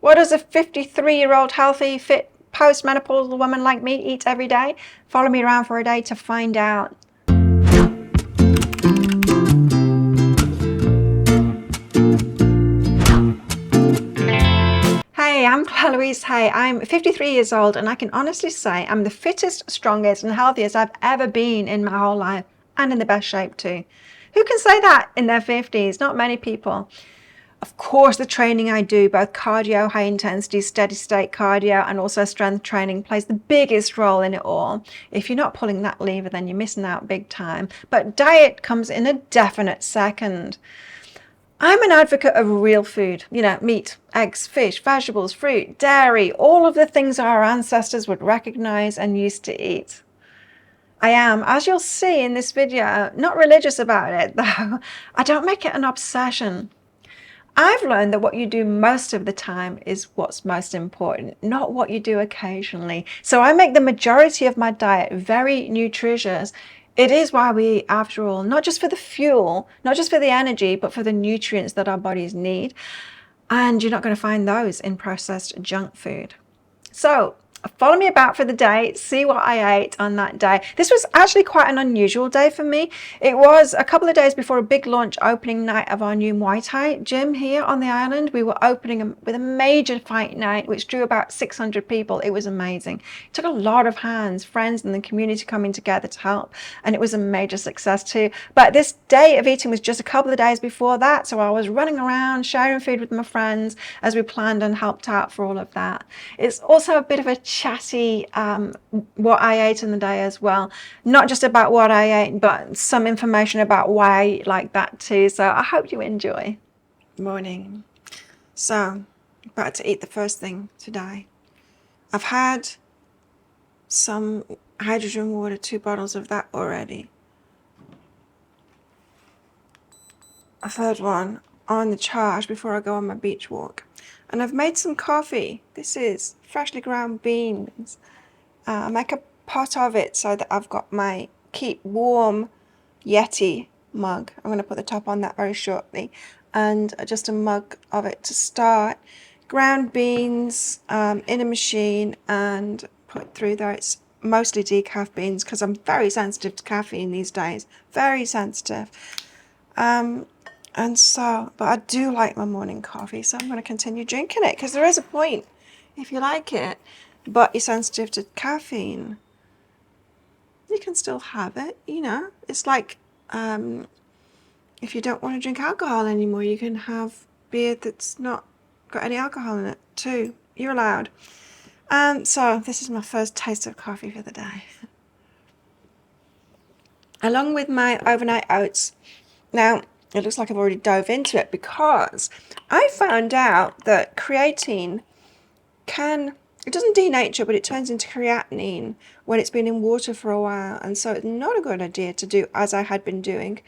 What does a 53-year-old healthy, fit, postmenopausal woman like me eat every day? Follow me around for a day to find out. Hey, I'm Claire Louise Hay. I'm 53 years old and I can honestly say I'm the fittest, strongest and healthiest I've ever been in my whole life, and in the best shape too. Who can say that in their 50s? Not many people. Of course, the training I do, both cardio, high intensity, steady state cardio, and also strength training, plays the biggest role in it all. If you're not pulling that lever, then you're missing out big time. But diet comes in a definite second. I'm an advocate of real food, meat, eggs, fish, vegetables, fruit, dairy, all of the things our ancestors would recognize and used to eat. I am, as you'll see in this video, not religious about it, though. I don't make it an obsession. I've learned that what you do most of the time is what's most important, not what you do occasionally. So I make the majority of my diet very nutritious. It is why we eat, after all, not just for the fuel, not just for the energy, but for the nutrients that our bodies need. And you're not going to find those in processed junk food. So follow me about for the day, see what I ate on that day. This was actually quite an unusual day for me. It was a couple of days before a big launch opening night of our new Muay Thai gym here on the island. We were opening with a major fight night, which drew about 600 people. It was amazing. It took a lot of hands, friends and the community coming together to help. And it was a major success too. But this day of eating was just a couple of days before that. So I was running around, sharing food with my friends as we planned and helped out for all of that. It's also a bit of a chatty what I ate in the day as well. Not just about what I ate, but some information about why I eat like that too. So I hope you enjoy. Morning. So, about to eat the first thing today. I've had some hydrogen water, 2 bottles of that already. A third one on the charge before I go on my beach walk. And I've made some coffee. This is freshly ground beans. I make a pot of it so that I've got my keep warm Yeti mug. I'm going to put the top on that very shortly. And just a mug of it to start. Ground beans in a machine and put through there. It's mostly decaf beans because I'm very sensitive to caffeine these days. Very sensitive. And so, but I do like my morning coffee, so I'm going to continue drinking it because there is a point if you like it, but you're sensitive to caffeine. You can still have it, It's like if you don't want to drink alcohol anymore, you can have beer that's not got any alcohol in it too. You're allowed. So this is my first taste of coffee for the day. Along with my overnight oats. Now, it looks like I've already dove into it because I found out that creatine it doesn't denature, but it turns into creatinine when it's been in water for a while. And so it's not a good idea to do as I had been doing,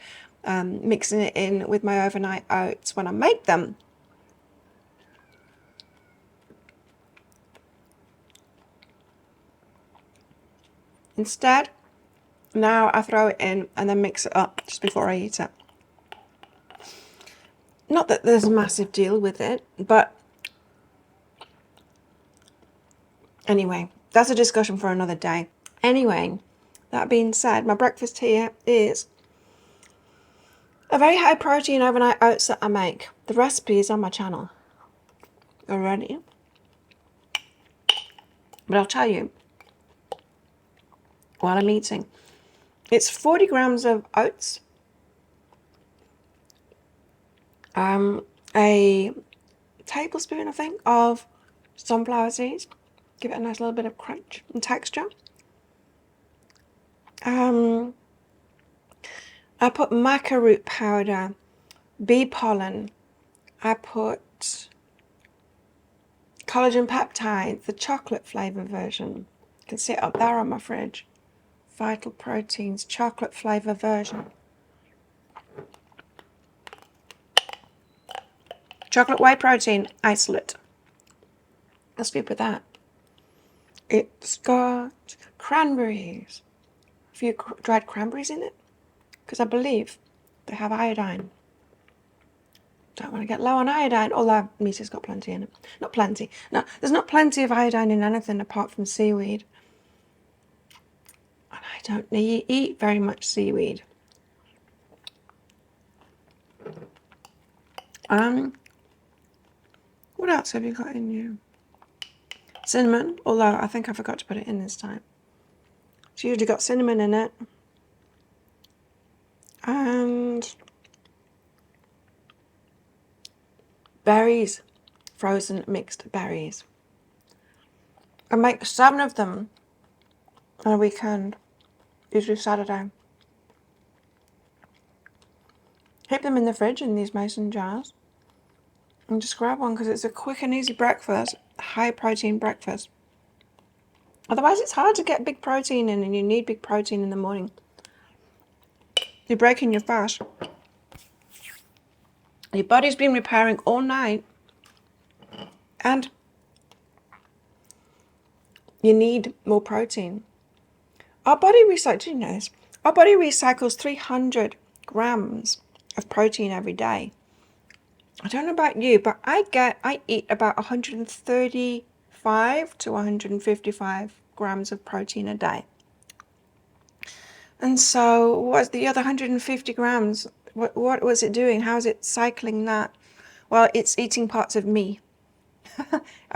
mixing it in with my overnight oats when I make them. Instead, now I throw it in and then mix it up just before I eat it. Not that there's a massive deal with it, but anyway, that's a discussion for another day. Anyway, that being said, my breakfast here is a very high protein overnight oats that I make. The recipe is on my channel already. But I'll tell you while I'm eating. It's 40 grams of oats, a tablespoon, I think, of sunflower seeds. Give it a nice little bit of crunch and texture. I put maca root powder, bee pollen. I put collagen peptides, the chocolate flavor version. You can see it up there on my fridge. Vital Proteins, chocolate flavor version. Chocolate whey protein isolate. Let's be with that. It's got cranberries. A few dried cranberries in it, because I believe they have iodine. don't want to get low on iodine, although meat's got plenty in it. Not plenty. No, there's not plenty of iodine in anything apart from seaweed. And I don't eat very much seaweed. What else have you got in you? Cinnamon, although I think I forgot to put it in this time. It's usually got cinnamon in it. And berries, frozen mixed berries. I make 7 of them on a weekend, usually Saturday. Keep them in the fridge in these mason jars. And just grab one because it's a quick and easy breakfast, high protein breakfast. Otherwise it's hard to get big protein in, and you need big protein in the morning. You're breaking your fast. Your body's been repairing all night, and you need more protein. Our body recycles, do you know this? Our body recycles 300 grams of protein every day. I don't know about you, but I eat about 135 to 155 grams of protein a day. And so what's the other 150 grams? What was it doing? How is it cycling that? Well, it's eating parts of me.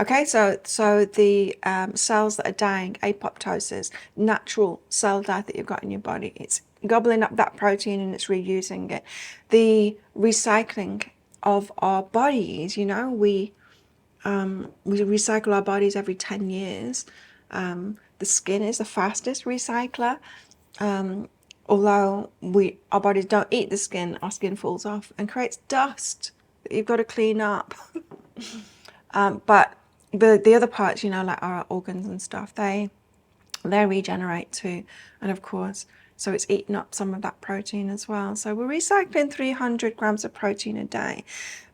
Okay, so the cells that are dying, apoptosis, natural cell death that you've got in your body, it's gobbling up that protein and it's reusing it. The recycling of our bodies, you know, we recycle our bodies every 10 years. The skin is the fastest recycler. Although our bodies don't eat the skin, our skin falls off and creates dust that you've got to clean up. But the other parts, you know, like our organs and stuff, they regenerate too. And of course, so it's eating up some of that protein as well. So we're recycling 300 grams of protein a day.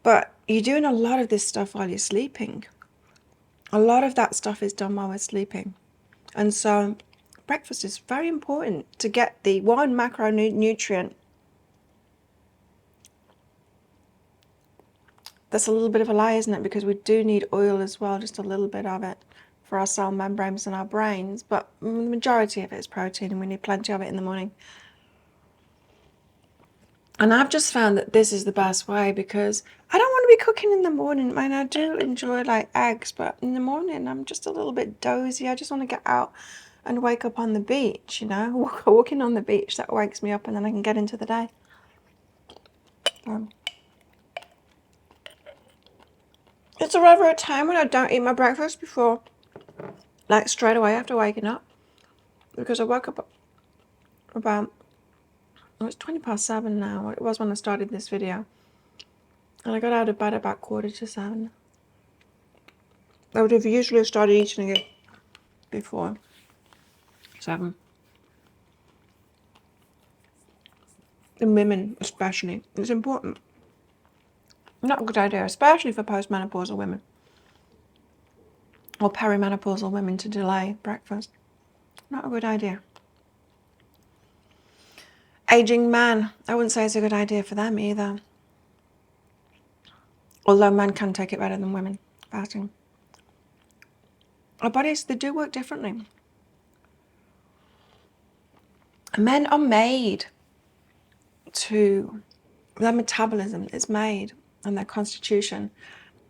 But you're doing a lot of this stuff while you're sleeping. A lot of that stuff is done while we're sleeping. And so breakfast is very important to get the one macronutrient that's a little bit of a lie, isn't it? Because we do need oil as well, just a little bit of it for our cell membranes and our brains. But the majority of it is protein, and we need plenty of it in the morning. And I've just found that this is the best way, because I don't want to be cooking in the morning. I mean, I do enjoy like eggs, but in the morning I'm just a little bit dozy. I just want to get out and wake up on the beach, you know, walking on the beach. That wakes me up, and then I can get into the day. It's a rather a time when I don't eat my breakfast before, like straight away after waking up, because I woke up about, well, it's 7:20 now. It was when I started this video, and I got out of bed about 7:15. I would have usually started eating it before 7. And women especially, it's important. Not a good idea, especially for postmenopausal women or perimenopausal women, to delay breakfast. Not a good idea. Aging man, I wouldn't say it's a good idea for them either. Although men can take it better than women, fasting. Our bodies, they do work differently. Men are made to, their metabolism is made, and their constitution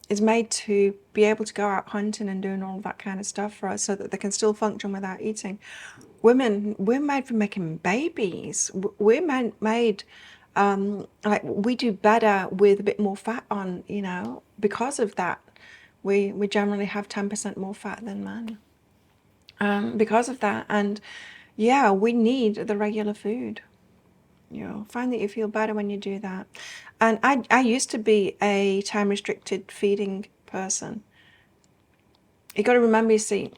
is made to be able to go out hunting and doing all that kind of stuff for us, so that they can still function without eating. Women, we're made for making babies. We're made like we do better with a bit more fat on, you know, because of that. We generally have 10% more fat than men because of that. And yeah, we need the regular food. You know, find that you feel better when you do that. And I used to be a time restricted feeding person. You got to remember, you see,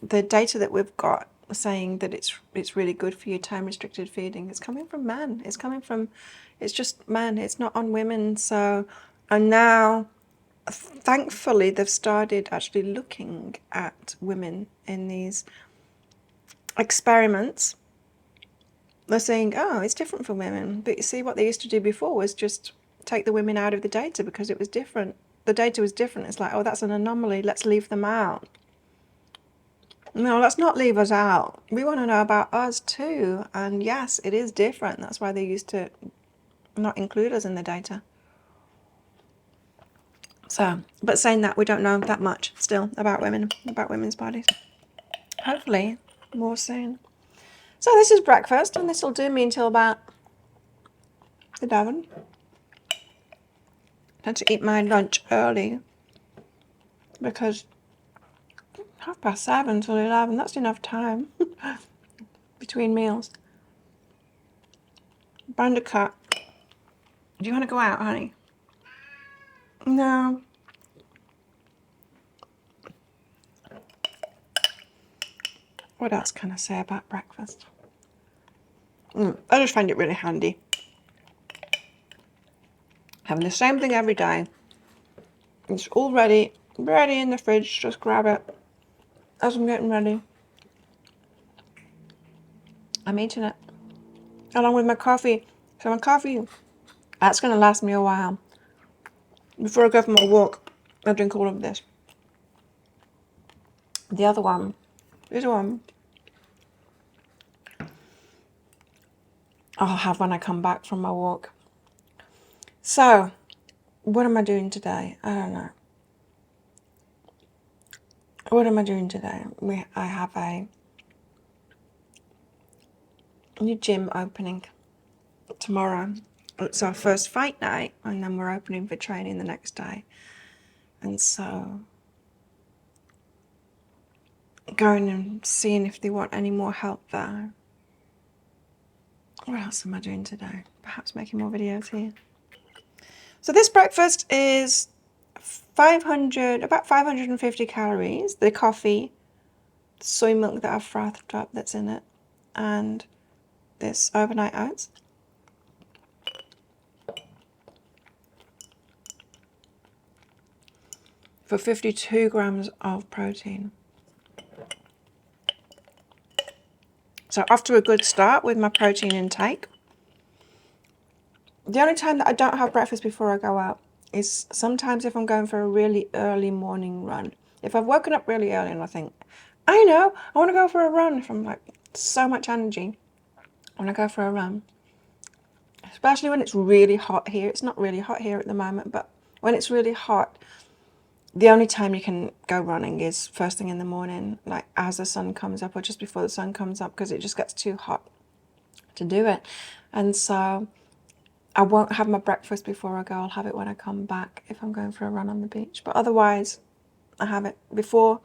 the data that we've got saying that it's really good for you, time restricted feeding, it's coming from men. It's just men. It's not on women. So, and now, thankfully, they've started actually looking at women in these experiments. They're saying, oh, it's different for women. But you see, what they used to do before was just take the women out of the data because it was different. The data was different. It's like, oh, that's an anomaly. Let's leave them out. No, let's not leave us out. We want to know about us too. And yes, it is different. That's why they used to not include us in the data. So, but saying that, we don't know that much still about women, about women's bodies. Hopefully, more soon. So this is breakfast, and this will do me until about 11. I had to eat my lunch early because 7:30 till 11, that's enough time between meals. Bandicoot, do you want to go out, honey? No. What else can I say about breakfast? I just find it really handy. Having the same thing every day. It's all ready in the fridge. Just grab it as I'm getting ready. I'm eating it along with my coffee. So my coffee, that's going to last me a while. Before I go for my walk, I drink all of this. The other one, this one, I'll have when I come back from my walk. So, what am I doing today? I don't know. What am I doing today? I have a new gym opening tomorrow. It's our first fight night, and then we're opening for training the next day. And so, going and seeing if they want any more help there. What else am I doing today? Perhaps making more videos here. So this breakfast is about 550 calories. The coffee, the soy milk that I've frothed up that's in it, and this overnight oats. For 52 grams of protein. So off to a good start with my protein intake. The only time that I don't have breakfast before I go out is sometimes if I'm going for a really early morning run. If I've woken up really early and I think, I know, I want to go for a run. If I'm like so much energy, I want to go for a run. Especially when it's really hot here. It's not really hot here at the moment, but when it's really hot, the only time you can go running is first thing in the morning, like as the sun comes up or just before the sun comes up, because it just gets too hot to do it. And so I won't have my breakfast before I go. I'll have it when I come back if I'm going for a run on the beach. But otherwise, I have it before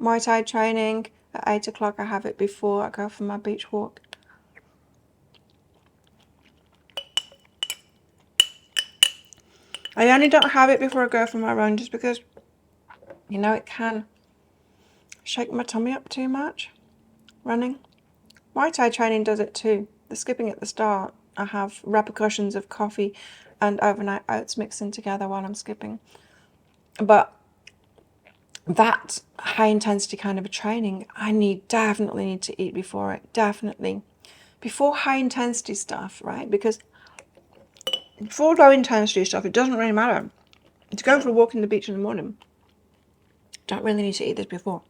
Muay Thai training at 8 o'clock. I have it before I go for my beach walk. I only don't have it before I go for my run just because, you know, it can shake my tummy up too much, running. Muay Thai training does it too. The skipping at the start, I have repercussions of coffee and overnight oats mixing together while I'm skipping. But that high intensity kind of a training, I definitely need to eat before it, definitely. Before high intensity stuff, right? Because for low intensity stuff, it doesn't really matter. To go for a walk in the beach in the morning, don't really need to eat this before.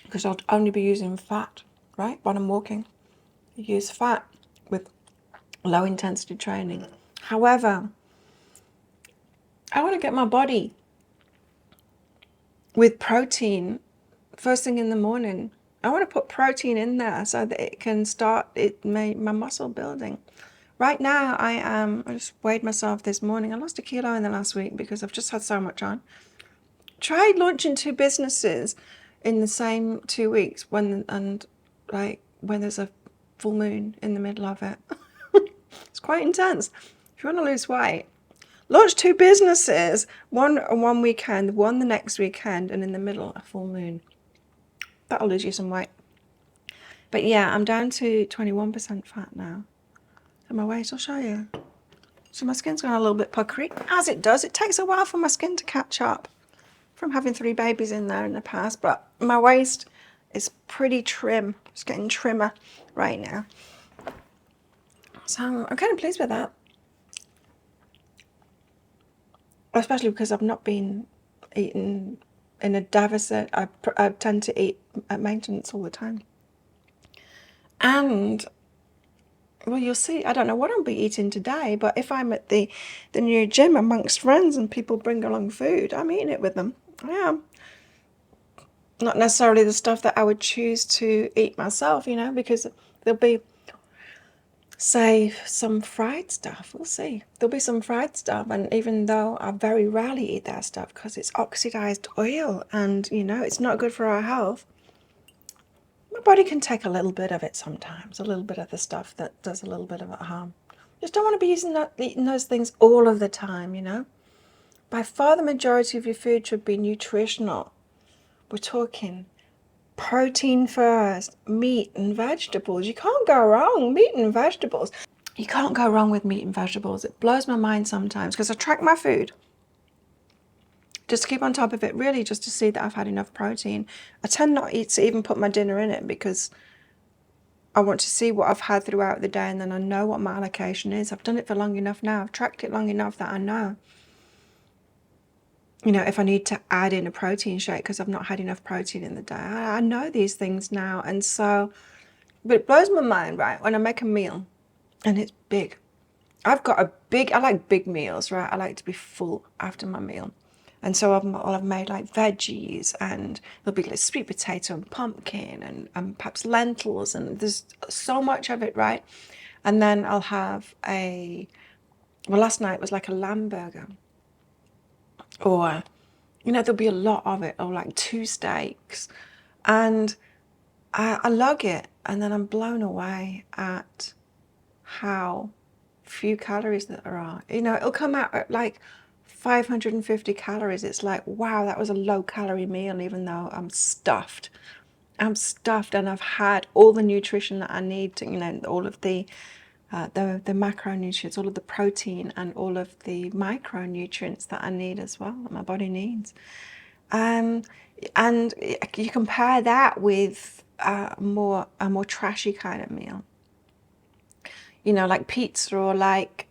Because I'll only be using fat, right? When I'm walking, I use fat with low intensity training. However, I want to get my body with protein first thing in the morning. I want to put protein in there so that it can start my muscle building. Right now, I just weighed myself this morning. I lost 1 kilo in the last week because I've just had so much on. Tried launching 2 businesses in the same 2 weeks when there's a full moon in the middle of it. It's quite intense. If you want to lose weight, launch 2 businesses, one weekend, one the next weekend, and in the middle a full moon. That'll lose you some weight. But yeah, I'm down to 21% fat now. So my waist, I'll show you. So my skin's gone a little bit puckery, as it does. It takes a while for my skin to catch up from having 3 babies in there in the past, but my waist is pretty trim. It's getting trimmer right now. So I'm kind of pleased with that. Especially because I've not been eating in a deficit. I tend to eat at maintenance all the time. And, well, you'll see, I don't know what I'll be eating today, but if I'm at the new gym amongst friends and people bring along food, I'm eating it with them. I am. Not necessarily the stuff that I would choose to eat myself, because there'll be, say, some fried stuff. We'll see. There'll be some fried stuff, and even though I very rarely eat that stuff because it's oxidized oil and, it's not good for our health, my body can take a little bit of it sometimes, a little bit of the stuff that does a little bit of harm. Just don't want to be eating those things all of the time. By far the majority of your food should be nutritional. We're talking protein first, meat and vegetables. You can't go wrong. Meat and vegetables. You can't go wrong with meat and vegetables. It blows my mind sometimes because I track my food just to keep on top of it, really just to see that I've had enough protein. I tend not to even put my dinner in it because I want to see what I've had throughout the day, and then I know what my allocation is. I've done it for long enough now. I've tracked it long enough that I know, if I need to add in a protein shake because I've not had enough protein in the day. I know these things now. And so, but it blows my mind, right, when I make a meal and it's big. I like big meals, right? I like to be full after my meal. And so I've made like veggies, and there'll be like sweet potato and pumpkin and perhaps lentils, and there's so much of it, right? And then I'll have last night was like a lamb burger. Or, there'll be a lot of it, or like 2 steaks. And I lug it, and then I'm blown away at how few calories that there are. It'll come out at like 550 calories. It's like, wow, that was a low calorie meal, even though I'm stuffed. And I've had all the nutrition that I need to, all of the macronutrients, all of the protein and all of the micronutrients that I need as well, that my body needs. And you compare that with a more trashy kind of meal, like pizza, or like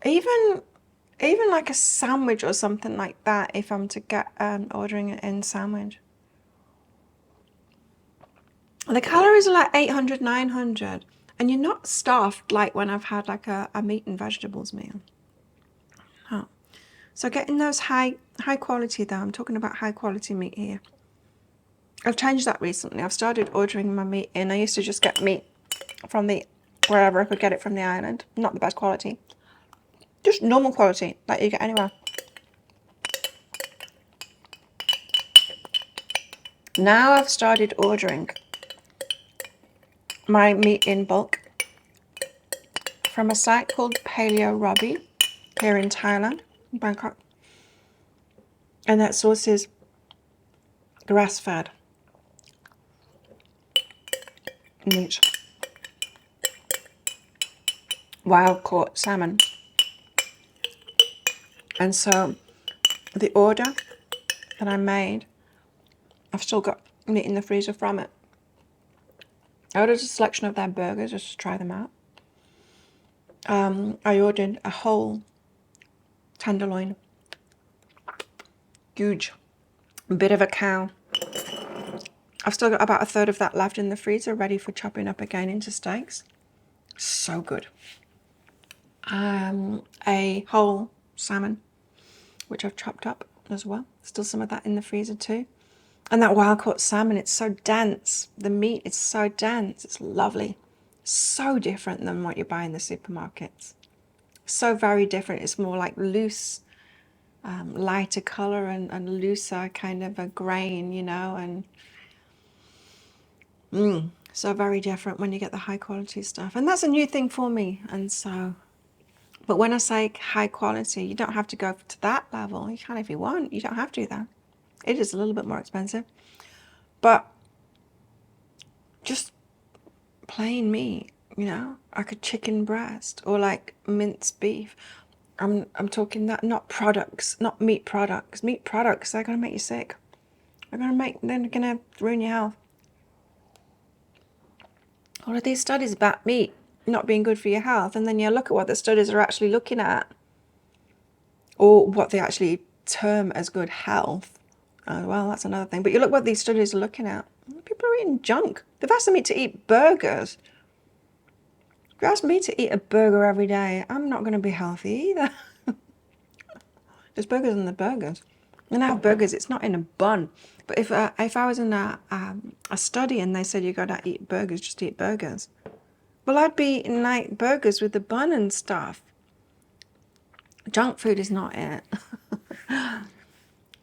even like a sandwich or something like that. If I'm to get ordering it in sandwich, the calories are like 800, 900, and you're not stuffed like when I've had like a meat and vegetables meal. So getting those high quality, though, I'm talking about high quality meat here. I've changed that recently. I've started ordering my meat in. I used to just get meat from wherever I could get it from the island. Not the best quality. Just normal quality, like you get anywhere. Now I've started ordering my meat in bulk from a site called Paleo Robbie here in Thailand, Bangkok. And that source is grass-fed meat. Wild-caught salmon. And so the order that I made, I've still got meat in the freezer from it. I ordered a selection of their burgers just to try them out. I ordered a whole tenderloin. Huge. A bit of a cow. I've still got about a third of that left in the freezer, ready for chopping up again into steaks. So good. A whole salmon, which I've chopped up as well. Still some of that in the freezer too. And that wild-caught salmon, it's so dense. The meat is so dense. It's lovely. So different than what you buy in the supermarkets. So very different. It's more like loose, lighter color and looser kind of a grain, and so very different when you get the high quality stuff. And that's a new thing for me. And so, but when I say high quality, you don't have to go to that level. You can if you want. You don't have to do that. It is a little bit more expensive. But just plain meat, like a chicken breast or like minced beef. I'm talking that, not products, not meat products. Meat products, they're gonna make you sick. They're gonna ruin your health. All of these studies about meat not being good for your health. And then you look at what the studies are actually looking at, or what they actually term as good health. Well, that's another thing. But you look what these studies are looking at. People are eating junk. They've asked me to eat burgers. If you ask me to eat a burger every day, I'm not going to be healthy either. There's burgers in the burgers. And I have burgers, it's not in a bun. But if I was in a study and they said you got to eat burgers, just eat burgers. Well, I'd be eating like burgers with the bun and stuff. Junk food is not it.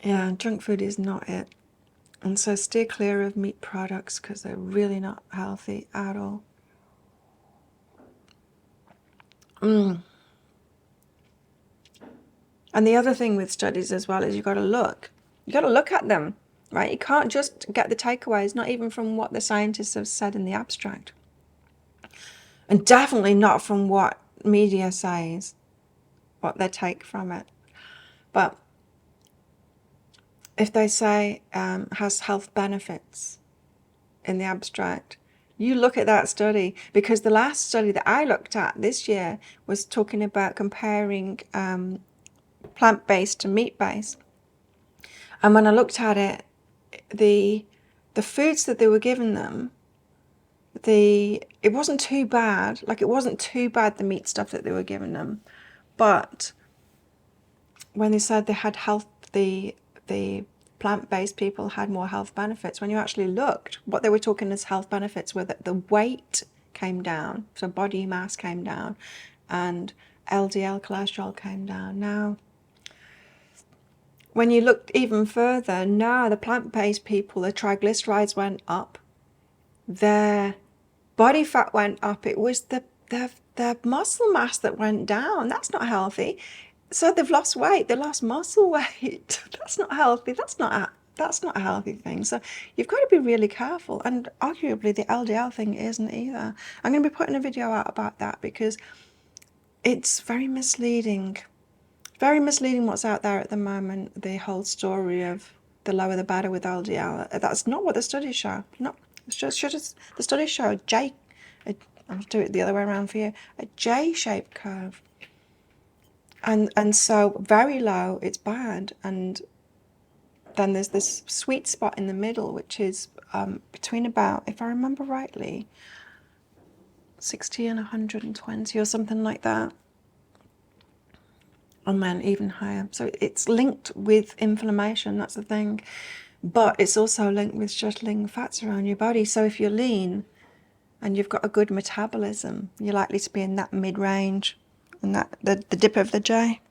Yeah, junk food is not it. And so steer clear of meat products because they're really not healthy at all. And the other thing with studies as well is you've got to look. You've got to look at them, right? You can't just get the takeaways, not even from what the scientists have said in the abstract. And definitely not from what media says, what they take from it. But if they say has health benefits in the abstract, you look at that study, because the last study that I looked at this year was talking about comparing plant-based to meat-based. And when I looked at it, the foods that they were giving them, it wasn't too bad. Like, it wasn't too bad, the meat stuff that they were giving them. But when they said they had health, the plant-based people had more health benefits. When you actually looked, what they were talking as health benefits were that the weight came down, so body mass came down, and LDL cholesterol came down. Now, when you looked even further, now the plant-based people, the triglycerides went up, their body fat went up. It was the muscle mass that went down. That's not healthy. So they've lost weight, they lost muscle weight. That's not healthy. That's not a healthy thing. So you've got to be really careful. And arguably the LDL thing isn't either. I'm going to be putting a video out about that because it's very misleading. Very misleading what's out there at the moment, the whole story of the lower the better with LDL. That's not what the studies show. No, the studies show I'll do it the other way around for you, a J-shaped curve. And so very low, it's bad. And then there's this sweet spot in the middle, which is between about, if I remember rightly, 60 and 120 or something like that. And then even higher. So it's linked with inflammation, that's the thing. But it's also linked with shuttling fats around your body. So if you're lean and you've got a good metabolism, you're likely to be in that mid-range and that the dip of the J.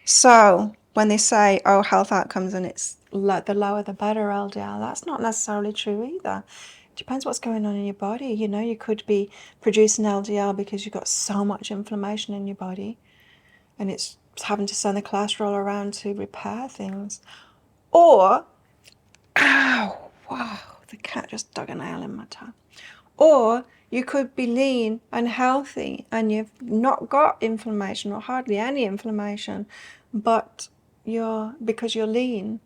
So when they say, oh, health outcomes and it's the lower the better LDL, that's not necessarily true either. It depends what's going on in your body. You know, you could be producing LDL because you've got so much inflammation in your body and it's having to send the cholesterol around to repair things. Or, ow, wow, the cat just dug a nail in my toe. Or you could be lean and healthy and you've not got inflammation or hardly any inflammation, but because you're lean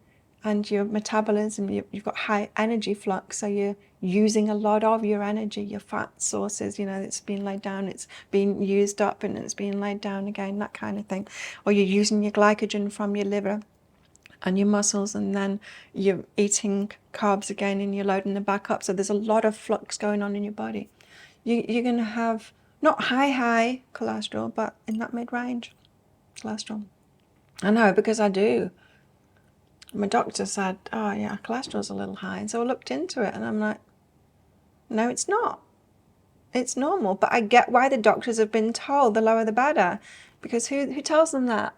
and your metabolism, you've got high energy flux, so you're using a lot of your energy, your fat sources, it's being laid down, it's being used up and it's being laid down again, that kind of thing. Or you're using your glycogen from your liver and your muscles, and then you're eating carbs again and you're loading them back up. So there's a lot of flux going on in your body. You're going to have not high cholesterol, but in that mid-range cholesterol. I know, because I do. My doctor said, oh yeah, cholesterol's a little high. And so I looked into it and I'm like, no, it's not. It's normal. But I get why the doctors have been told the lower the better. Because who tells them that?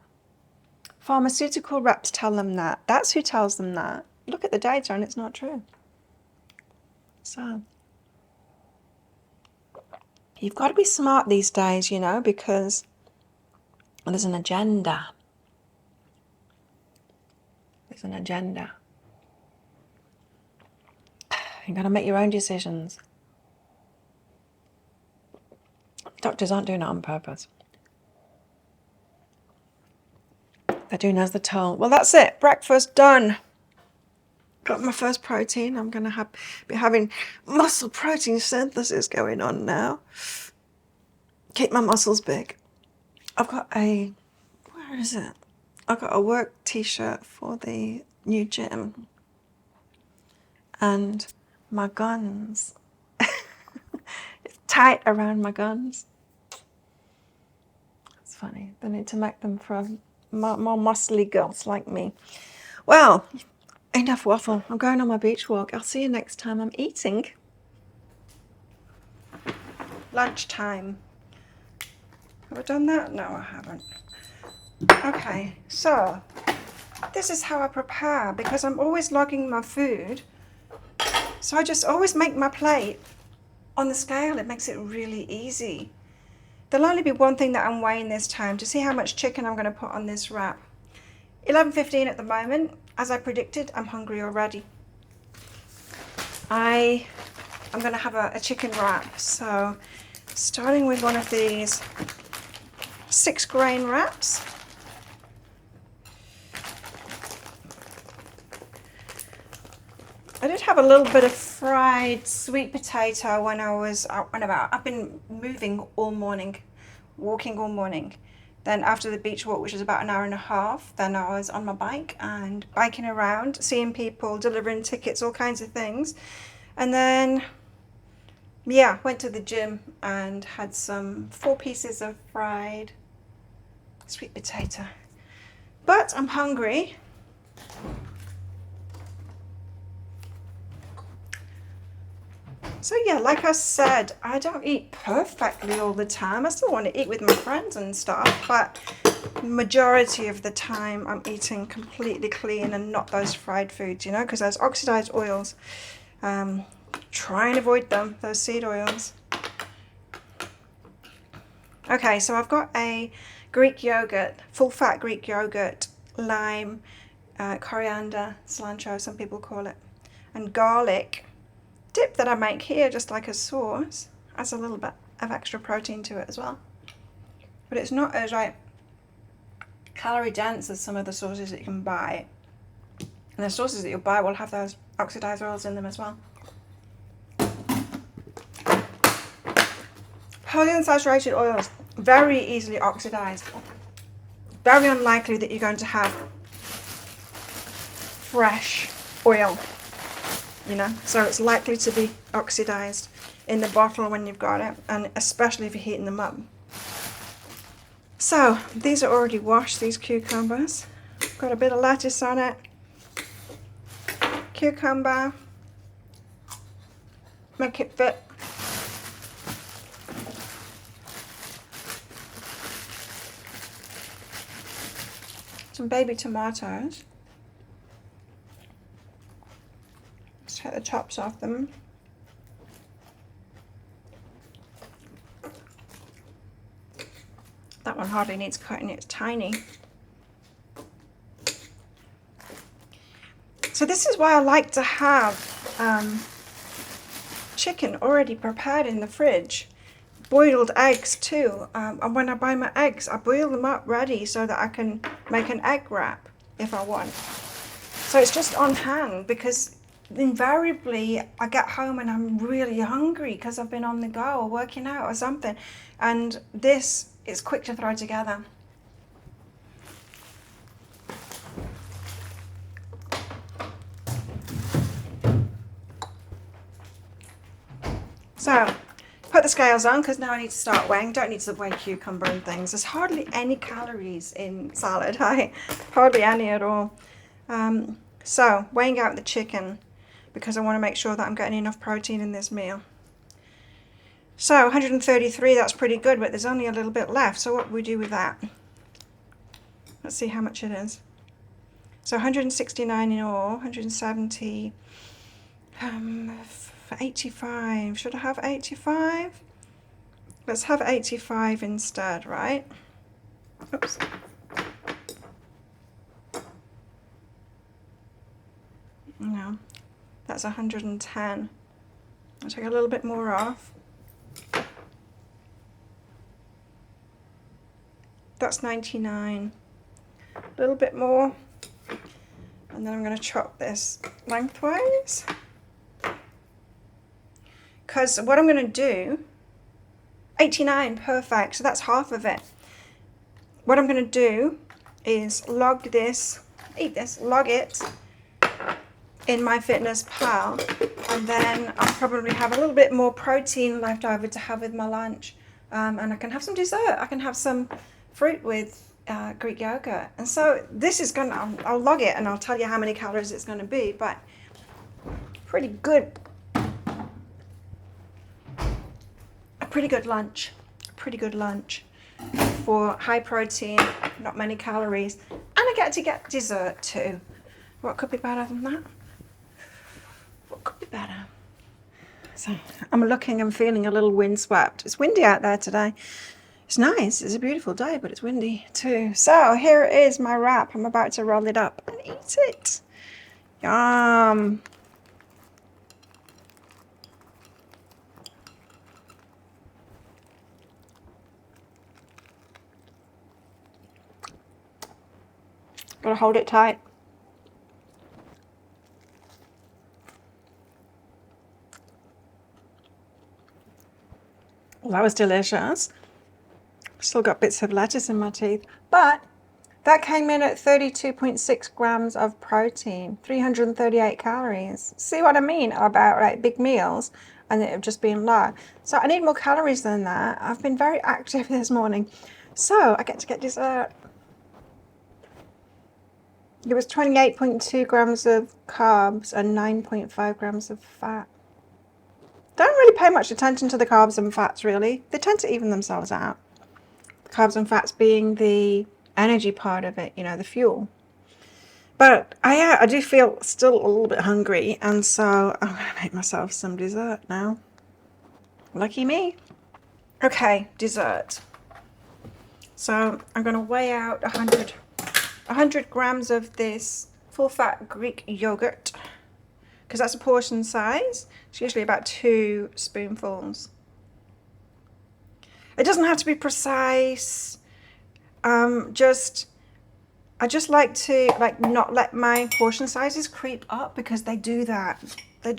Pharmaceutical reps tell them that. That's who tells them that. Look at the data and it's not true. So you've got to be smart these days, because there's an agenda. There's an agenda. You've got to make your own decisions. Doctors aren't doing it on purpose. They're doing as they're told. Well, that's it. Breakfast done. Got my first protein. I'm going to be having muscle protein synthesis going on now. keep my muscles big. I've got a, where is it? I've got a work t-shirt for the new gym. And my guns. It's tight around my guns. It's funny. They need to make them for more muscly girls like me. Well, enough waffle. I'm going on my beach walk. I'll see you next time I'm eating. Lunchtime. Have I done that? No, I haven't. Okay, so this is how I prepare, because I'm always logging my food. So I just always make my plate on the scale. It makes it really easy. There'll only be one thing that I'm weighing this time to see how much chicken I'm going to put on this wrap. 11:15 at the moment. As I predicted, I'm hungry already. I'm going to have a chicken wrap. So starting with one of these 6-grain wraps. I did have a little bit of fried sweet potato when I was out and about. I've been moving all morning, walking all morning. Then after the beach walk, which was about an hour and a half, then I was on my bike and biking around, seeing people, delivering tickets, all kinds of things. And then, yeah, went to the gym and had 4 pieces of fried sweet potato. But I'm hungry. So yeah, like I said, I don't eat perfectly all the time. I still want to eat with my friends and stuff, but majority of the time I'm eating completely clean and not those fried foods, you know, because those oxidized oils, try and avoid them, those seed oils. Okay, so I've got a Greek yogurt, full fat Greek yogurt, lime, coriander, cilantro, some people call it, and garlic dip that I make here, just like a sauce. Adds a little bit of extra protein to it as well, but it's not as calorie dense as some of the sauces that you can buy, and the sauces that you'll buy will have those oxidized oils in them as well. Polyunsaturated oils, very easily oxidized. Very unlikely that you're going to have fresh oil, you know, so it's likely to be oxidized in the bottle when you've got it, and especially if you're heating them up. So these are already washed, these cucumbers. Got a bit of lettuce on it. Cucumber. Make it fit. Some baby tomatoes. Let's take the tops off them. That one hardly needs cutting, it's tiny. So this is why I like to have chicken already prepared in the fridge. Boiled eggs too. And when I buy my eggs, I boil them up ready so that I can make an egg wrap if I want. So it's just on hand, because invariably I get home and I'm really hungry because I've been on the go or working out or something. And this is quick to throw together. So, put the scales on because now I need to start weighing. Don't need to weigh cucumber and things. There's hardly any calories in salad. Hardly any at all. So, weighing out the chicken because I want to make sure that I'm getting enough protein in this meal. So, 133, that's pretty good, but there's only a little bit left. So what do we do with that? Let's see how much it is. So 169 in all, 170, 85. Should I have 85? Let's have 85 instead, right? Oops. No, that's 110. I'll take a little bit more off. That's 99. A little bit more. And then I'm going to chop this lengthwise. Because what I'm going to do 89, perfect. So that's half of it. What I'm going to do is log this, log it in MyFitnessPal, and then I'll probably have a little bit more protein left over to have with my lunch, and I can have some dessert. I can have some fruit with Greek yogurt. And so this is I'll log it and I'll tell you how many calories it's going to be, but pretty good. A pretty good lunch for high protein, not many calories, and I get dessert too. What could be better than that? What could be better? So I'm looking and feeling a little windswept. It's windy out there today. It's nice. It's a beautiful day, but it's windy too. So here is my wrap. I'm about to roll it up and eat it. Yum. Gotta hold it tight. Well, that was delicious. Still got bits of lettuce in my teeth, but that came in at 32.6 grams of protein, 338 calories. See what I mean about like big meals and it just being low? So I need more calories than that. I've been very active this morning. So I get to get dessert. It was 28.2 grams of carbs and 9.5 grams of fat. Don't really pay much attention to the carbs and fats, really. They tend to even themselves out. The carbs and fats being the energy part of it, you know, the fuel. But I do feel still a little bit hungry, and so I'm going to make myself some dessert now. Lucky me. Okay, dessert. So I'm going to weigh out 100 grams of this full-fat Greek yogurt, because that's a portion size. It's usually about 2 spoonfuls. It doesn't have to be precise. I just like to not let my portion sizes creep up, because they do that. So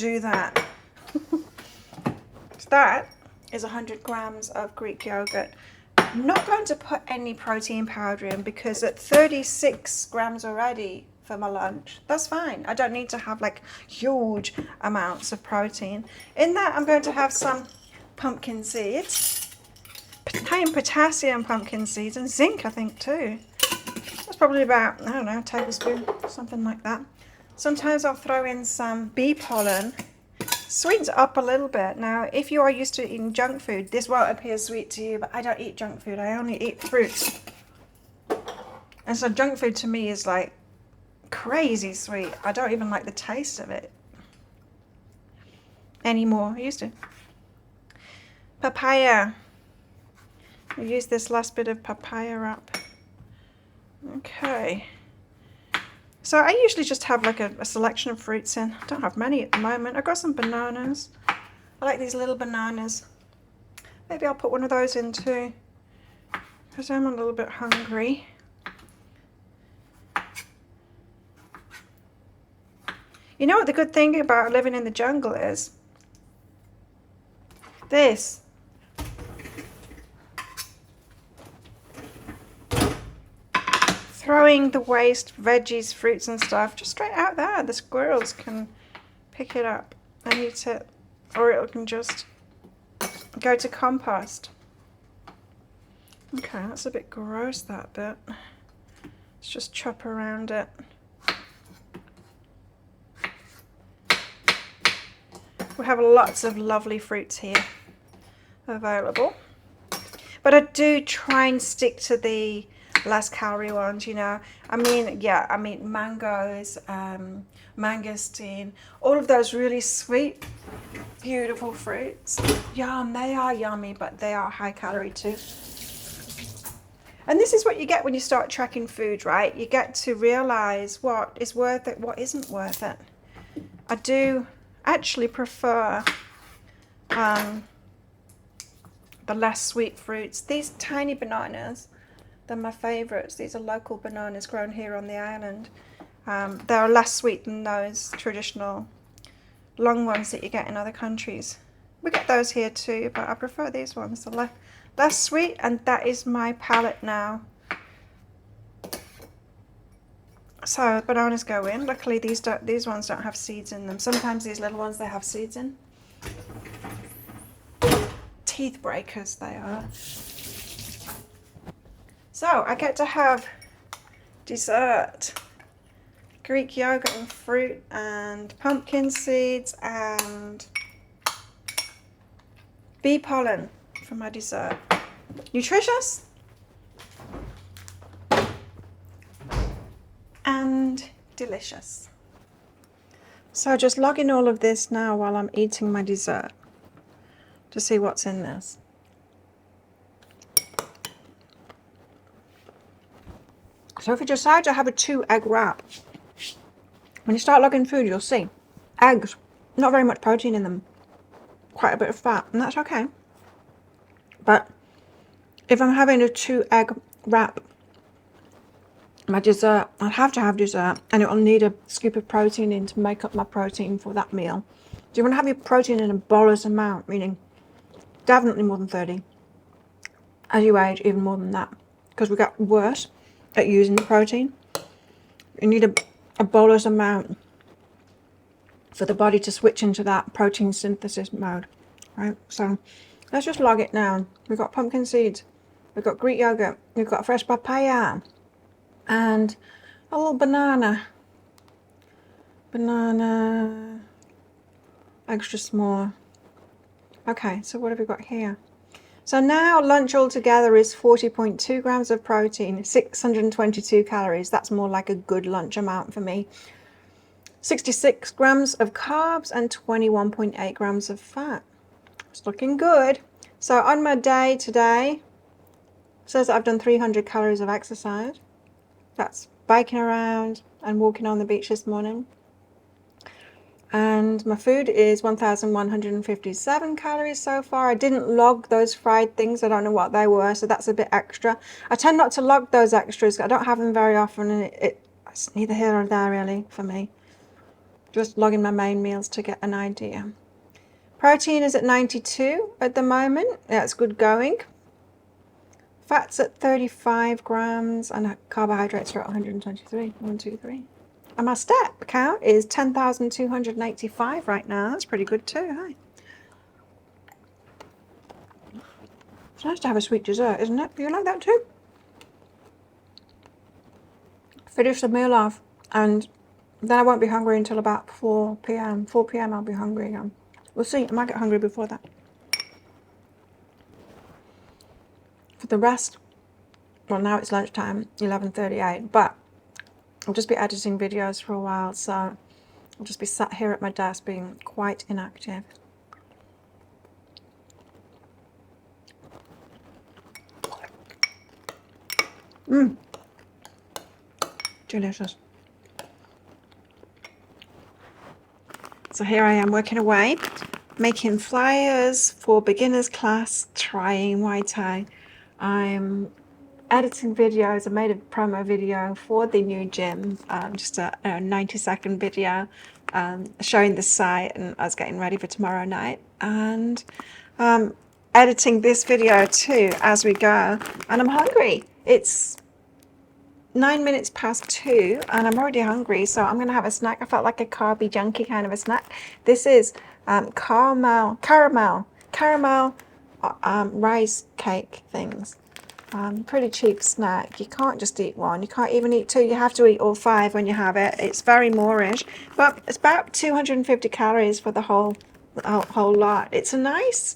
that is 100 grams of Greek yogurt. I'm not going to put any protein powder in, because at 36 grams already for my lunch, that's fine. I don't need to have like huge amounts of protein. In that, I'm going to have some pumpkin seeds, high in potassium pumpkin seeds, and zinc, I think, too. That's probably about, I don't know, a tablespoon, something like that. Sometimes I'll throw in some bee pollen. Sweetens up a little bit. Now, if you are used to eating junk food, this won't appear sweet to you, but I don't eat junk food. I only eat fruits. And so junk food to me is like crazy sweet. I don't even like the taste of it anymore. I used to. Papaya. We'll use this last bit of papaya up. Okay. So I usually just have like a selection of fruits in. I don't have many at the moment. I've got some bananas. I like these little bananas. Maybe I'll put one of those in too, because I'm a little bit hungry. You know what the good thing about living in the jungle is? This. Throwing the waste, veggies, fruits and stuff just straight out there. The squirrels can pick it up and eat it, or it can just go to compost. Okay, that's a bit gross, that bit. Let's just chop around it. We have lots of lovely fruits here available, but I do try and stick to the less calorie ones, you know. I mean mangoes, mangosteen, all of those really sweet, beautiful fruits. Yum, they are yummy, but they are high calorie too. And this is what you get when you start tracking food, right? You get to realize what is worth it, what isn't worth it. I do actually prefer the less sweet fruits. These tiny bananas, they're my favourites. These are local bananas grown here on the island. They're less sweet than those traditional long ones that you get in other countries. We get those here too, but I prefer these ones. They're less sweet, and that is my palate now. So bananas go in. Luckily these ones don't have seeds in them. Sometimes these little ones, they have seeds in. Teeth breakers they are. So I get to have dessert. Greek yogurt and fruit and pumpkin seeds and bee pollen for my dessert. Nutritious and delicious. So just logging all of this now while I'm eating my dessert to see what's in this. So if you decide to have a 2-egg wrap, when you start logging food, you'll see eggs, not very much protein in them, quite a bit of fat, and that's okay. But if I'm having a 2-egg wrap, my dessert, I'll have to have dessert, and it'll need a scoop of protein in to make up my protein for that meal. So you want to have your protein in a bolus amount, meaning definitely more than 30. As you age, even more than that, because we got worse at using the protein. You need a bolus amount for the body to switch into that protein synthesis mode, right? So let's just log it now. We've got pumpkin seeds, we've got Greek yogurt, we've got fresh papaya, and a little banana, extra small. Okay, so what have we got here? So now lunch altogether is 40.2 grams of protein, 622 calories. That's more like a good lunch amount for me. 66 grams of carbs and 21.8 grams of fat. It's looking good. So on my day today, it says that I've done 300 calories of exercise. That's biking around and walking on the beach this morning. And my food is 1,157 calories so far. I didn't log those fried things. I don't know what they were, so that's a bit extra. I tend not to log those extras. I don't have them very often, and it's neither here nor there really for me. Just logging my main meals to get an idea. Protein is at 92 at the moment. That's good going. Fat's at 35 grams and carbohydrates are at 123. 1, 2, 3. And my step count is 10,285 right now. That's pretty good too, hey? It's nice to have a sweet dessert, isn't it? You like that too? Finish the meal off, and then I won't be hungry until about 4 p.m. 4 p.m. I'll be hungry again. We'll see. I might get hungry before that. For the rest, well, now it's lunchtime, 11:38, but I'll just be editing videos for a while, so I'll just be sat here at my desk being quite inactive. Delicious. So here I am working away, making flyers for beginners class, trying Muay Thai. I'm editing videos. I made a promo video for the new gym, just a 90-second video showing the site, and I was getting ready for tomorrow night, and editing this video too as we go, and I'm hungry. It's 9 minutes past 2 and I'm already hungry, so I'm gonna have a snack. I felt like a carby junkie kind of a snack. This is caramel rice cake things. Pretty cheap snack. You can't just eat one. You can't even eat two. You have to eat all 5 when you have it. It's very Moorish, but it's about 250 calories for the whole lot. It's a nice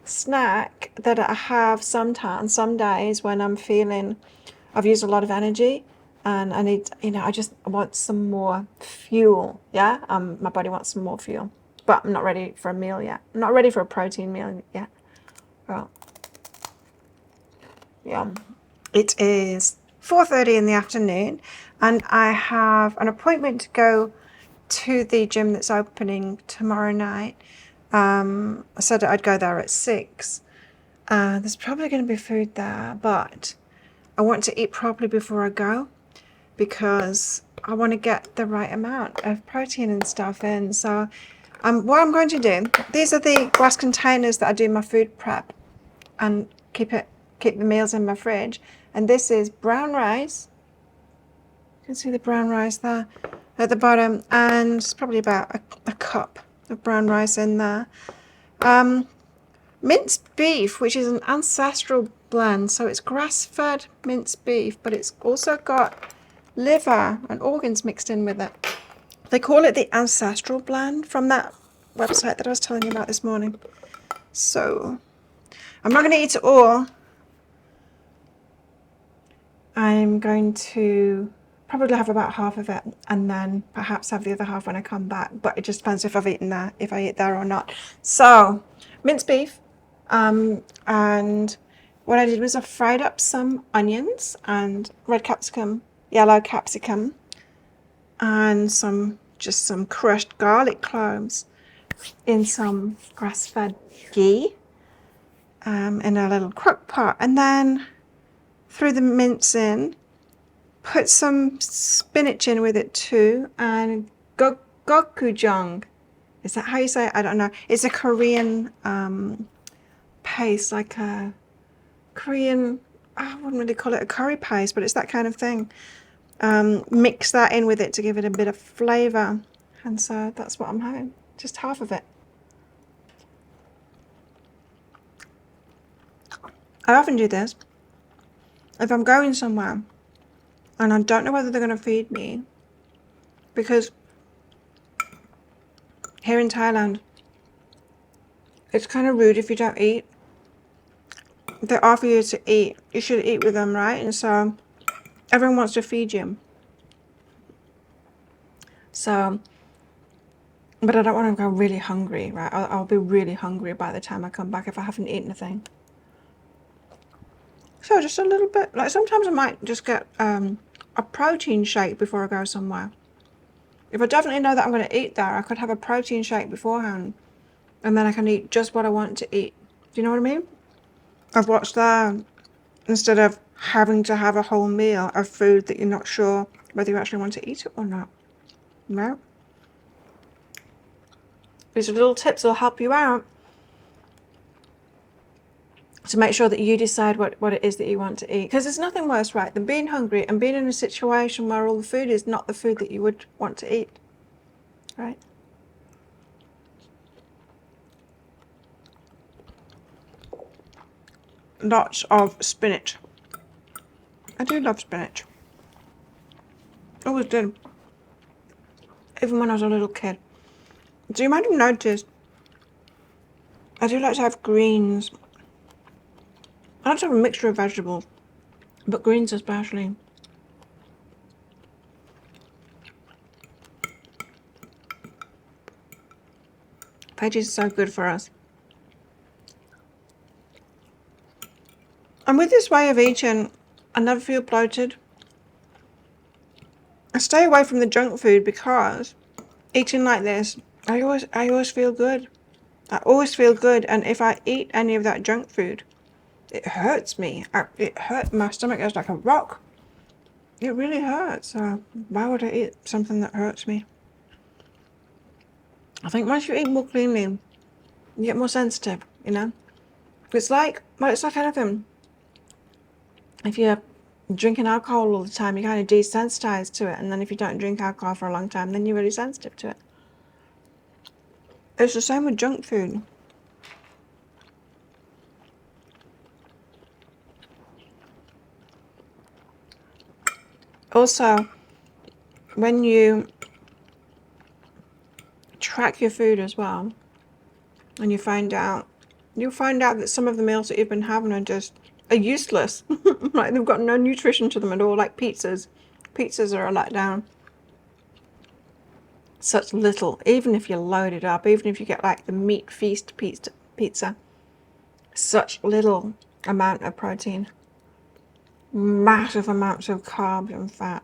snack that I have sometimes, some days when I'm feeling I've used a lot of energy and I need, I just want some more fuel. Yeah, my body wants some more fuel, but I'm not ready for a meal yet. I'm not ready for a protein meal yet. Well, yeah, it is 4:30 in the afternoon and I have an appointment to go to the gym that's opening tomorrow night. I said I'd go there at 6. There's probably going to be food there, but I want to eat properly before I go because I want to get the right amount of protein and stuff in. So what I'm going to do, these are the glass containers that I do my food prep, and keep the meals in my fridge. And this is brown rice. You can see the brown rice there at the bottom, and it's probably about a cup of brown rice in there. Minced beef, which is an ancestral blend, so it's grass-fed minced beef, but it's also got liver and organs mixed in with it. They call it the ancestral blend from that website that I was telling you about this morning. So I'm not going to eat it all. I'm going to probably have about half of it and then perhaps have the other half when I come back, but it just depends if I eat there or not. So minced beef, and what I did was I fried up some onions and red capsicum, yellow capsicum, and some crushed garlic cloves in some grass-fed ghee, in a little crock pot, and then threw the mince in, put some spinach in with it too, and gochujang. Is that how you say it? I don't know. It's a Korean paste, like a Korean, I wouldn't really call it a curry paste, but it's that kind of thing. Mix that in with it to give it a bit of flavour. And so that's what I'm having, just half of it. I often do this if I'm going somewhere and I don't know whether they're going to feed me, because here in Thailand, it's kind of rude if you don't eat. They offer you to eat. You should eat with them, right? And so everyone wants to feed you. So, but I don't want to go really hungry, right? I'll be really hungry by the time I come back if I haven't eaten a thing. So just a little bit, like sometimes I might just get a protein shake before I go somewhere. If I definitely know that I'm going to eat there, I could have a protein shake beforehand, and then I can eat just what I want to eat. Do you know what I mean? I've watched that instead of having to have a whole meal of food that you're not sure whether you actually want to eat it or not. No? These little tips will help you out to make sure that you decide what it is that you want to eat. Because there's nothing worse, right, than being hungry and being in a situation where all the food is not the food that you would want to eat. Right? Lots of spinach. I do love spinach. Always did. Even when I was a little kid. So you might have noticed I do like to have greens. I like to have a mixture of vegetables, but greens especially. Veggies are so good for us. And with this way of eating, I never feel bloated. I stay away from the junk food because eating like this, I always feel good. I always feel good, and if I eat any of that junk food, it hurts me. It hurts my stomach. It's like a rock. It really hurts. So why would I eat something that hurts me? I think once you eat more cleanly, you get more sensitive, you know? It's like anything. If you're drinking alcohol all the time, you're kind of desensitized to it. And then if you don't drink alcohol for a long time, then you're really sensitive to it. It's the same with junk food. Also, when you track your food as well, and you'll find out that some of the meals that you've been having are useless. Like they've got no nutrition to them at all, like pizzas. Pizzas are a letdown. Such little, even if you load it up, even if you get like the meat feast pizza, such little amount of protein. Massive amounts of carbs and fat.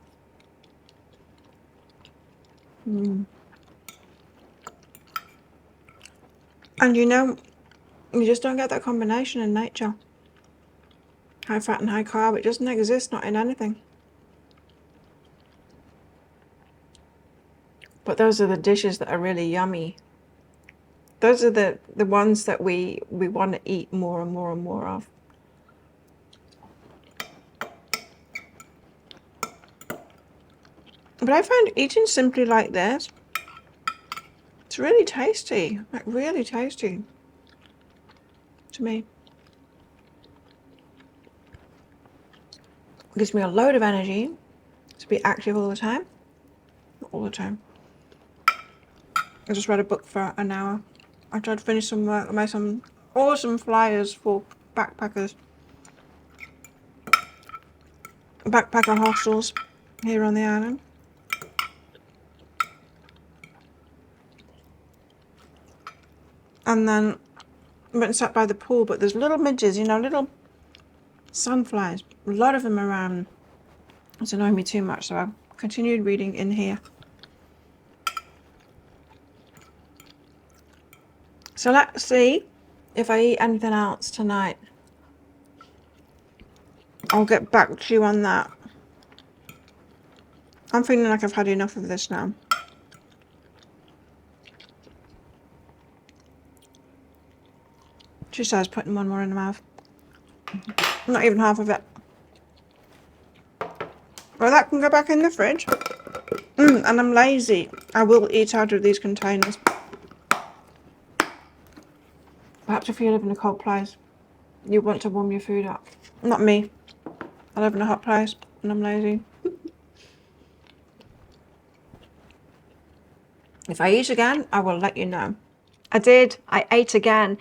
And you know, you just don't get that combination in nature. High fat and high carb, it doesn't exist, not in anything. But those are the dishes that are really yummy. Those are the ones that we want to eat more and more and more of. But I find eating simply like this, it's really tasty, like really tasty to me. It gives me a load of energy to be active all the time. Not all the time. I just read a book for an hour. I tried to finish some work. I made some awesome flyers for backpackers. Backpacker hostels here on the island. And then I went and sat by the pool, but there's little midges, you know, little sandflies. A lot of them around. It's annoying me too much, so I continued reading in here. So let's see if I eat anything else tonight. I'll get back to you on that. I'm feeling like I've had enough of this now. She says putting one more in the mouth. Not even half of it. Well, that can go back in the fridge. And I'm lazy. I will eat out of these containers. Perhaps if you live in a cold place, you want to warm your food up. Not me. I live in a hot place and I'm lazy. If I eat again, I will let you know. I did. I ate again.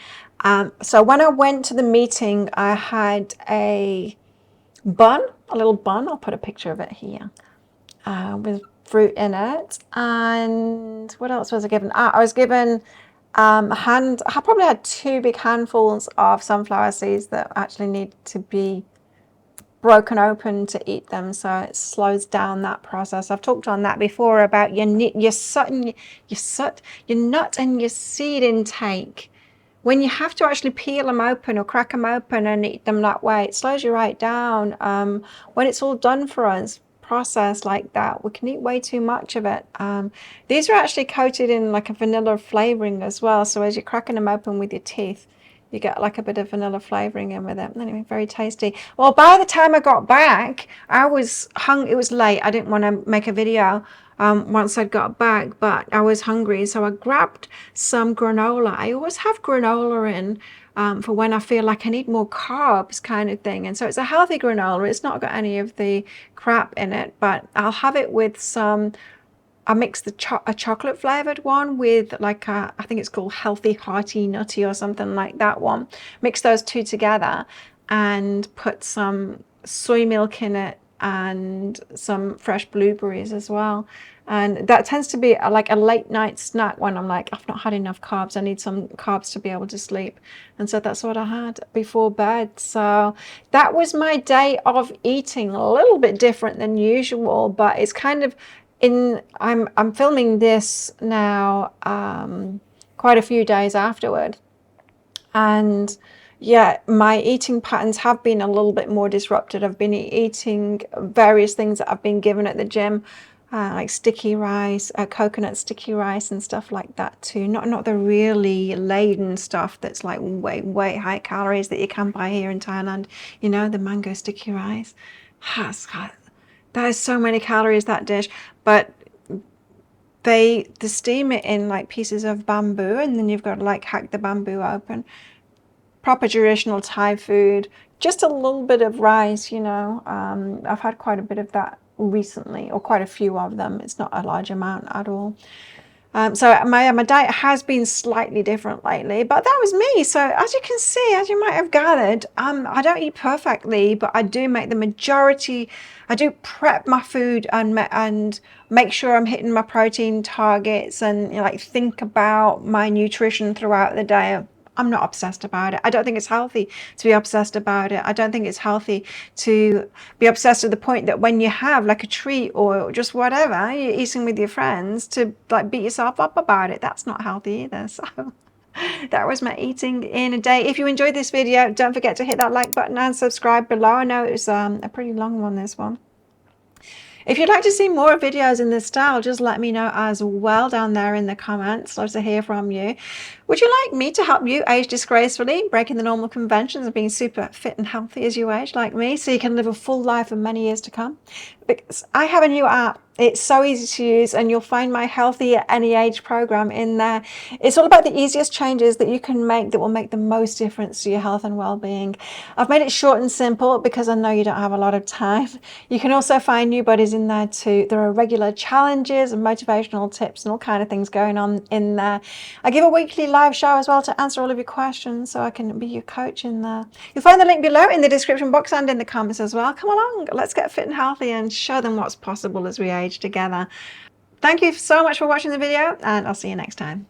So when I went to the meeting, I had a bun, a little bun. I'll put a picture of it here, with fruit in it. And what else was I given? I was given I probably had 2 big handfuls of sunflower seeds that actually need to be broken open to eat them, so it slows down that process. I've talked on that before about your nut and your seed intake. When you have to actually peel them open or crack them open and eat them that way, it slows you right down. When it's all done for us, processed like that, we can eat way too much of it. These are actually coated in like a vanilla flavoring as well, so as you're cracking them open with your teeth, you get like a bit of vanilla flavoring in with it. Anyway, very tasty. Well, by the time I got back, I was hungry. It was late. I didn't want to make a video once I got back, but I was hungry, so I grabbed some granola. I always have granola in for when I feel like I need more carbs, kind of thing. And so it's a healthy granola. It's not got any of the crap in it, but I'll have it with some. I mixed a chocolate flavored one with like I think it's called Healthy Hearty Nutty or something like that one. Mix those 2 together and put some soy milk in it and some fresh blueberries as well. And that tends to be like a late night snack when I'm like, I've not had enough carbs. I need some carbs to be able to sleep. And so that's what I had before bed. So that was my day of eating, a little bit different than usual, but it's kind of I'm filming this now quite a few days afterward, and yeah, my eating patterns have been a little bit more disrupted. I've been eating various things that I've been given at the gym, like sticky rice, coconut sticky rice and stuff like that too. Not the really laden stuff that's like way high calories that you can buy here in Thailand. You know, the mango sticky rice. That is so many calories, that dish. But they steam it in like pieces of bamboo, and then you've got to like hack the bamboo open. Proper traditional Thai food. Just a little bit of rice, you know. I've had quite a bit of that recently, or quite a few of them. It's not a large amount at all. So my diet has been slightly different lately, but that was me. So as you can see, as you might have gathered, I don't eat perfectly, but I do make the majority. I do prep my food and make sure I'm hitting my protein targets, and like think about my nutrition throughout the day. I'm not obsessed about it. I don't think it's healthy to be obsessed about it. I don't think it's healthy to be obsessed to the point that when you have like a treat or just whatever, you're eating with your friends, to like beat yourself up about it. That's not healthy either. So that was my eating in a day. If you enjoyed this video, don't forget to hit that like button and subscribe below. I know it was a pretty long one, this one. If you'd like to see more videos in this style, just let me know as well down there in the comments. Love to hear from you. Would you like me to help you age disgracefully, breaking the normal conventions of being super fit and healthy as you age like me, so you can live a full life for many years to come? Because I have a new app. It's so easy to use, and you'll find my Healthy at Any Age program in there. It's all about the easiest changes that you can make that will make the most difference to your health and well-being. I've made it short and simple because I know you don't have a lot of time. You can also find new buddies in there too. There are regular challenges and motivational tips and all kind of things going on in there. I give a weekly live show as well to answer all of your questions, so I can be your coach in there. You'll find the link below in the description box and in the comments as well. Come along, let's get fit and healthy and show them what's possible as we age together. Thank you so much for watching the video, and I'll see you next time.